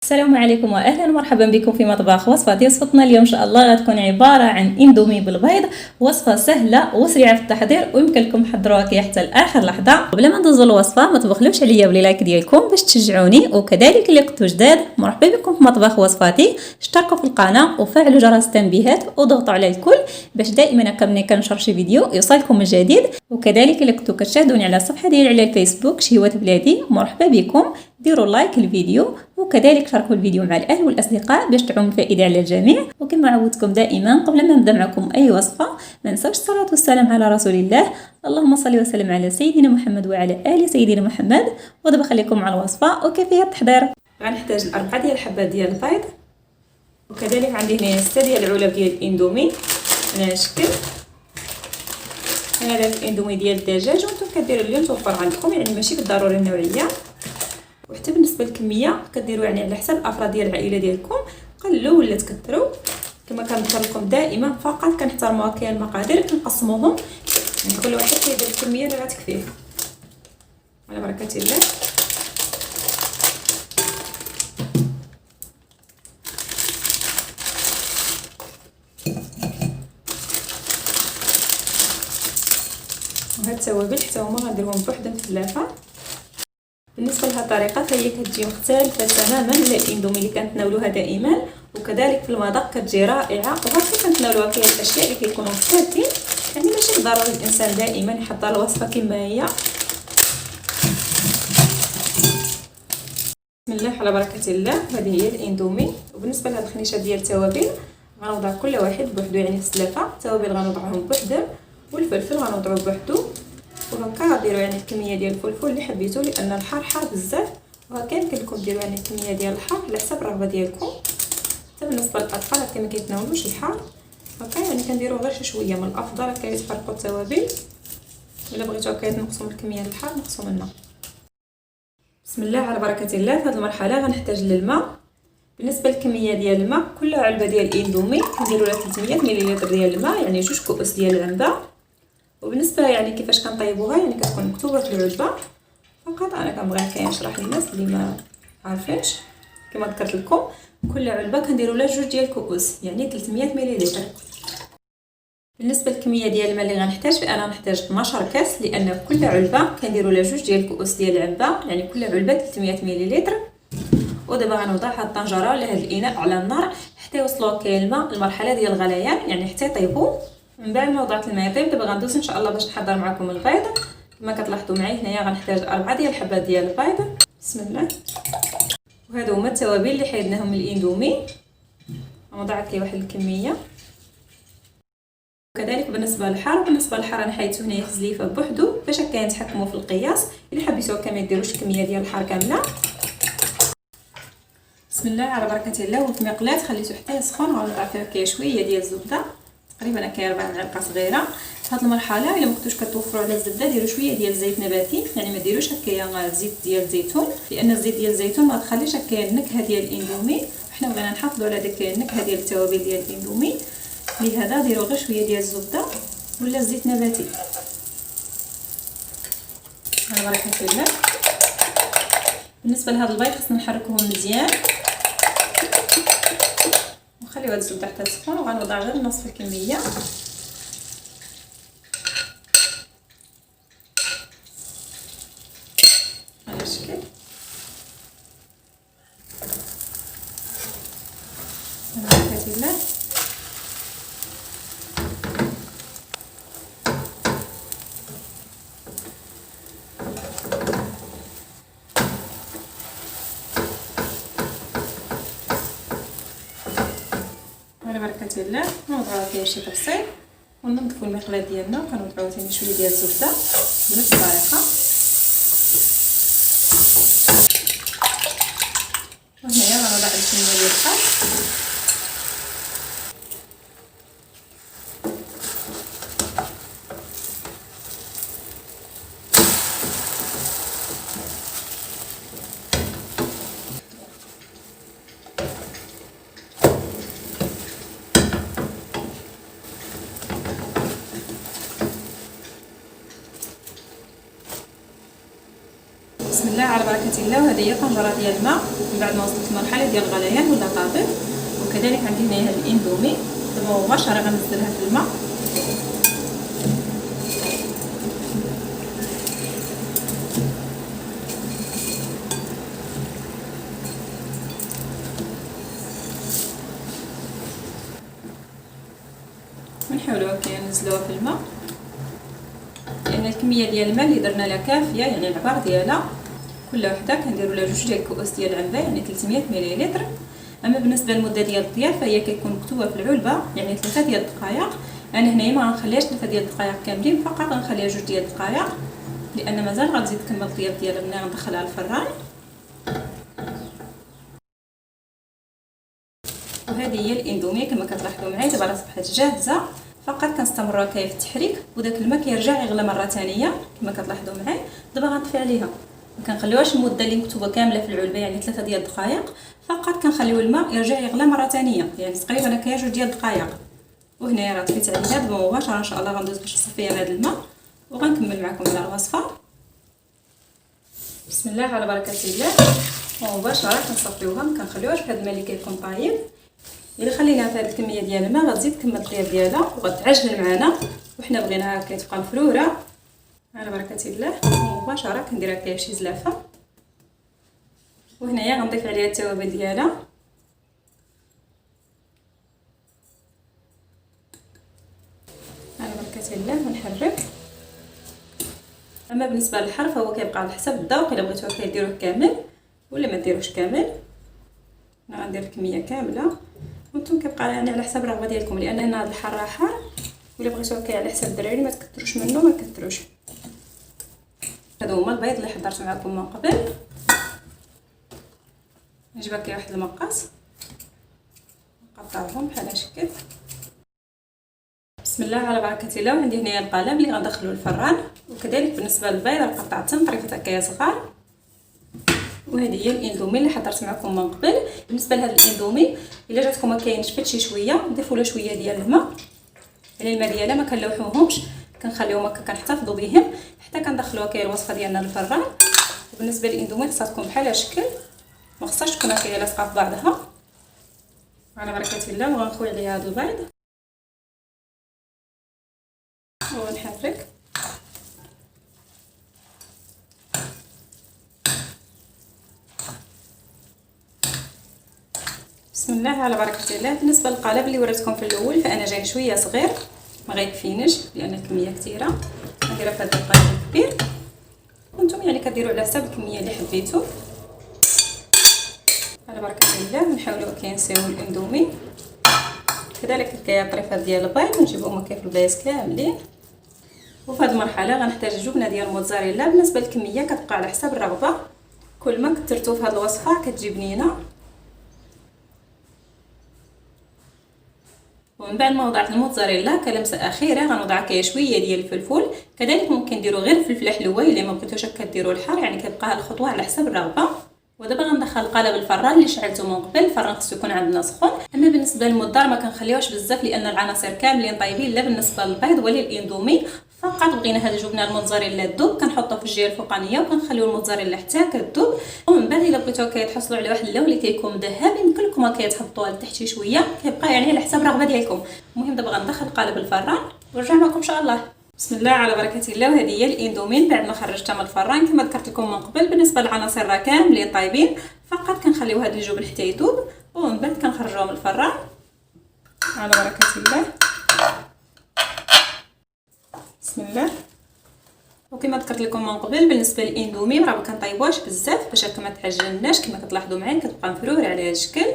السلام عليكم واهلا ومرحبا بكم في مطبخ وصفتي. وصفتنا اليوم ان شاء الله غتكون عباره عن اندومي بالبيض. وصفه سهله وسريعه في التحضير ويمكن لكم تحضروها كي حتى لاخر لحظه. قبل ما ندوزو الوصفه ما تبخلوش عليا بلايك ديالكم باش تشجعوني، وكذلك اللي كنتو جداد مرحبا بكم في مطبخ وصفاتي. اشتركوا في القناه وفعلوا جرس التنبيهات وضغطوا على الكل باش دائما ملي كنشر شي فيديو يوصلكم الجديد. وكذلك اللي كنتو كتشاهدوني على الصفحه ديالي على الفيسبوك شهوات بلادي مرحبا بكم، ديروا لايك الفيديو وكذلك شاركوا الفيديو مع الاهل والاصدقاء باش تعم الفائده على الجميع. وكما عودتكم دائما قبل ما نبدا معكم اي وصفه ما ننساوش الصلاه والسلام على رسول الله، اللهم صل وسلم على سيدنا محمد وعلى ال سيدنا محمد. ودابا خليكم مع الوصفه وكيفيه التحضير. غنحتاج 4 ديال الحبات ديال البيض، وكذلك عندي هنا 6 ديال العلب ديال الاندومي على شكل. هذا الاندومي ديال الدجاج وانتم كديروا اللي متوفر عندكم، يعني ماشي بالضروري النوعيه. وحتى بالنسبه للكميه كديروا يعني على حساب الافراد ديال العائله ديالكم، قلوا ولا تكثروا. كما كنذكر لكم دائما فقط كنحترموا هكا المقادير كنقسموهم، يعني كل واحد كيدير الكميه اللي غتكفيه على بركه الله. وهاد التوابل حتى هما غنديرهم بوحدهم في الثلاثه. بالنسبه لهذه الطريقه فهي كتجي مختلفه تماما على الاندومي اللي كنتناولوها دائما، وكذلك في المذاق كتجي رائعه. وغير كنتناولوها فيها الاشياء اللي كيكونوا مختلفين، يعني ماشي ضروري الانسان دائما يحضر الوصفه كما هي. بسم الله على بركه الله. هذه هي الاندومي. وبالنسبه لهذه الخنيشه ديال التوابل غنوضع كل واحد بوحدو، يعني في السلافه. التوابل غنوضعهم بوحدهم والفلفل غنوضعوه بوحدو، وهكا غديروا يعني الكميه ديال الفلفل اللي حبيتو، لان الحار حار بزاف. وهكا يمكن لكم ديروا يعني الكميه ديال الحار على حسب الرغبه ديالكم. حتى بالنسبه للاطفال هكا ما كيتناولوش الحار، هكا يعني كنديروا غير شي شويه. من الافضل هكا يتفرقوا التوابل، الا بغيتو هكا تنقصوا من الكميه ديال الحار نقصوا منها. بسم الله على بركه الله. في هذه المرحله غنحتاج للماء. بالنسبه للكميه ديال الماء كل علبه ديال الاندومي كنديروا لها 300 ملل ديال الماء، يعني 2 كؤوس ديال العنبه. وبالنسبه يعني كيفاش كنطيبوها يعني كتكون مكتوبه في العلبه، فقط انا كنبغي هكا نشرح للناس اللي ما عارفينش. كما ذكرت لكم كل علبه كنديروا لها 2 ديال الكؤوس، يعني 300 ملل. بالنسبه للكميه ديال الماء اللي غنحتاج، فانا غنحتاج 12 كاس، لان كل علبه كنديروا لها 2 ديال الكؤوس ديال العنبه، يعني كل علبه 300 ملل. ودابا غنوضع هاد الطنجره ولا هاد الاناء على النار حتى يوصلوا هكا الماء المرحله ديال الغليان، يعني حتى يطيبوا. من بعد ما وضعت الماء يطيب دابا غندوز ان شاء الله باش نحضر معكم البيض. كما كتلاحظوا معايا هنايا غنحتاج 4 ديال الحبات ديال البيض. بسم الله. وهادو هما التوابل اللي حيدناهم من الاندومي، غنوضع هكا واحد الكميه. وكذلك بالنسبه للحار انا حيدتو هنايا في زليفه بوحدو باش هكا نتحكموا في القياس. الا حبيتو هكا ما ديروش الكميه ديال الحار كامله. بسم الله على بركه الله. وفي مقلاه خليته حتى يسخن غنوضع فيه هكا شويه ديال الزبده، تقريبا هكا 4 معالق صغيره. في هذه المرحله الا ما كنتوش كتوفروا على الزبده ديروا شويه ديال زيت نباتي، يعني ما ديروش هكايا زيت ديال الزيتون، لان الزيت ديال الزيتون ما تخليش هكايا النكهه ديال الاندومي. حنا بغينا نحافظوا على ديك النكهه ديال التوابل ديال الاندومي، لهذا ديروا غير شويه ديال الزبده ولا الزيت نباتي على بركه الله. بالنسبه لهذا البيض خصنا نحركوه مزيان ونخليو هاد الزبده حتى تسخن، وغنوضع غير نصف الكميه. على الشكل على بركه الله. على بركه الله. نوضعوا فيها شي تفصيل وننظفوا المقلاه ديالنا، وكنوضعوا ثاني شويه ديال الزبده بنفس الطريقه. وهنايا غنوضع الكميه ديال الخل. بسم الله على بركه الله. وهذه هي طنجره ديال الماء من بعد ما وصلت المرحله ديال الغليان ولا طابت. وكذلك عندي هنايا هاد الاندومي دابا مباشره غنزلها في الماء. ونحاولوا هكا ننزلوها في الماء، لان الكميه ديال الماء اللي درنا لها كافيه، يعني العبار ديالها كل وحده كنديروا لها 2 ديال الكؤوس ديال العنبه، يعني 300 مليلتر. اما بالنسبه للمده ديال الطياب فهي كيكون مكتوبه في العلبه، يعني 3 ديال الدقائق. انا هنايا ما غنخليهاش 3 ديال الدقائق كاملين، فقط غنخليها 2 ديال الدقائق، لان مازال غتزيد تكمل الطياب ديالها ملي غندخلها للفران. وهذه هي الاندومي كما كتلاحظوا معايا دابا راه صبحت جاهزه. فقط كنستمروا هكايا في التحريك، وداك الماء كيرجع يغلى مره ثانيه كما كتلاحظوا معايا. دابا غنطفي عليها، ما كنخليوهاش المده اللي مكتوبه كامله في العلبه يعني 3 ديال الدقائق، فقط كنخليو الماء يرجع يغلى مره ثانيه، يعني تقريبا هكايا 2 ديال الدقائق. وهنايا راه طفيت عليها. دابا مباشره ان شاء الله غندوز باش نصفيها بهذا الماء وغنكمل معكم على الوصفه. بسم الله على بركه الله. ومباشره كنصفيوها، ما كنخليوهاش بهذا الماء اللي كيكون طايب. الا خليناها في هذه الكميه ديال الماء غتزيد تكمل الطياب ديالها وغتعجن معنا، وحنا بغيناها كتبقى مفروره على بركه الله. ومباشره كندير هكايا شي زلافه، وهنايا غنضيف عليها التوابل ديالها. على بركه الله ونحرك. اما بالنسبه للحر فهو كيبقى على حسب الذوق، الا بغيتو هكا ديروه كامل ولا ما ديروش كامل. انا غندير الكميه كامله وانتم كيبقى يعني على حسب الرغبه ديالكم، لان هذا الحر راه حار، ولا بغيتو هكا على حساب الدراري ما تكثروش منه ما تكثروش. هادو هما البيض اللي حضرت معكم من قبل. نجيب هكا واحد المقص نقطعهم بحال هكا. بسم الله على بركه الله. وعندي هنايا القالب اللي غندخلو الفران، وكذلك بالنسبه للبيض قطعتهم طريفات هكايا صغار. وهذه هي الاندومي اللي حضرت معكم من قبل. بالنسبه لهذا الاندومي الا جاتكم هكا نشفت شي شويه نضيفوا له شويه ديال الماء، يعني الماء ديالها ما كنلوحوهمش، كنخليوهم هكا كنحتفظوا بهم حتى كندخلوا هكا الوصفه ديالنا للفران. وبالنسبه للاندومي خصها تكون بحال هالشكل، ما خصهاش تكون هكا لاصقه في بعضها. على بركه الله. وغنخوي عليها هذا البيض ونحرك. بسم الله على بركه الله. بالنسبه للقالب اللي وريتكم في الاول فانا جاي شويه صغير ما غيكفينيش لان الكميه كثيره، نديرها في هذا القالب الكبير، وانتم يعني كديروا على حسب الكميه اللي حبيتو. على بركه الله. نحاولوا كنساوي الاندومي، كذلك هكايا الطريفات ديال البيض ونجيبهم هكا في البلايص كاملين. وفي هذه المرحله غنحتاج جبنه ديال الموتزاريلا. بالنسبه للكميه كتبقى على حسب الرغبه، كل ما كثرتو في هذه الوصفه كتجي بنينه. ومن بعد ما وضعت الموتزاريلا كلمسه اخيره غنوضع هكايا شويه ديال الفلفل، كذلك ممكن ديروا غير فلفل حلوه الا ما بغيتوش هكا ديروا الحار، يعني كتبقى هاد الخطوه على حسب الرغبه. ودابا غندخل القالب الفران اللي شعلته من قبل. الفران خصو يكون عندنا سخون. اما بالنسبه للمدار ما كنخليوهاش بزاف لان العناصر كاملين طايبين، لا بالنسبه للبيض ولا الاندومي. فقط بغينا هاد الجبنه الموتزاريلا تذوب كنحطها في الجهه الفوقانيه وكنخليو الموتزاريلا حتى كتذوب. ومن بعد الا بغيتو كتحصلوا على واحد اللون اللي كيكون ذهبي يمكن لكم كتهبطوها لتحت شي شويه، كيبقى يعني على حسب الرغبه ديالكم. المهم دابا غندخل القالب الفران ونرجع معكم ان شاء الله. بسم الله على بركه الله. وهذه هي الاندومي بعد ما خرجتها من الفران كما ذكرت لكم من قبل. بالنسبه للعناصر راه كاملين طايبين، فقط كنخليو هذا الجبن حتى يذوب ومن بعد كنخرجوه من الفران على بركه الله. بسم الله. وكما ذكرت لكم من قبل بالنسبه للاندومي راه ما كنطيبوهاش بزاف باش هكا ما تعجنناش، كما كتلاحظوا معايا كتبقى مفروره على هذا الشكل.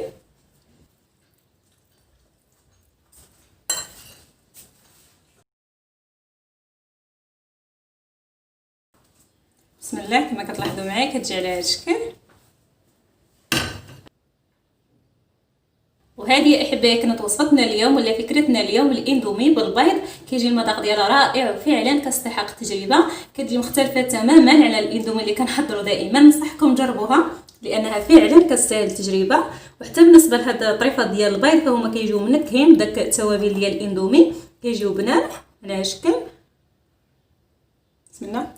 بسم الله. كما كتلاحظوا معايا كتجي على هذا الشكل. وهذه احبائي كانت وصفتنا اليوم ولا فكرتنا اليوم الاندومي بالبيض. كيجي المذاق ديالها رائع وفعلا كتستحق التجربه، كتجي مختلفه تماما على الاندومي اللي كنحضروا دائما. ننصحكم جربوها لانها فعلا كتستاهل التجربه. وحتى بالنسبه لهاد الطريفات ديال البيض فهما كيجيو منكهين بداك التوابل ديال الاندومي، كيجيو بنان على هذا الشكل. بسم الله.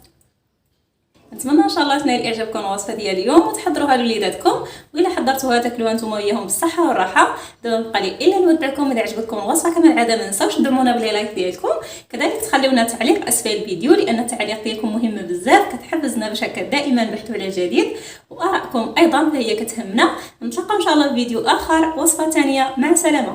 نتمنى ان شاء الله تنال اعجابكم الوصفه ديال اليوم وتحضروها لوليداتكم، والا حضرتوها تاكلوها نتوما وياهم بالصحه والراحه. دابا بقى لي الا نودعكم. اذا عجبتكم الوصفه كما العاده ما نساوش تدعمونا بلي لايك ديالكم، كذلك تخليونا تعليق اسفل الفيديو لان التعليق ديالكم مهم بزاف، كتحفزنا باش هكا دائما نبحثوا على جديد، وارائكم ايضا فهي كتهمنا. نتلاقاو ان شاء الله في فيديو اخر وصفه ثانيه. مع السلامه.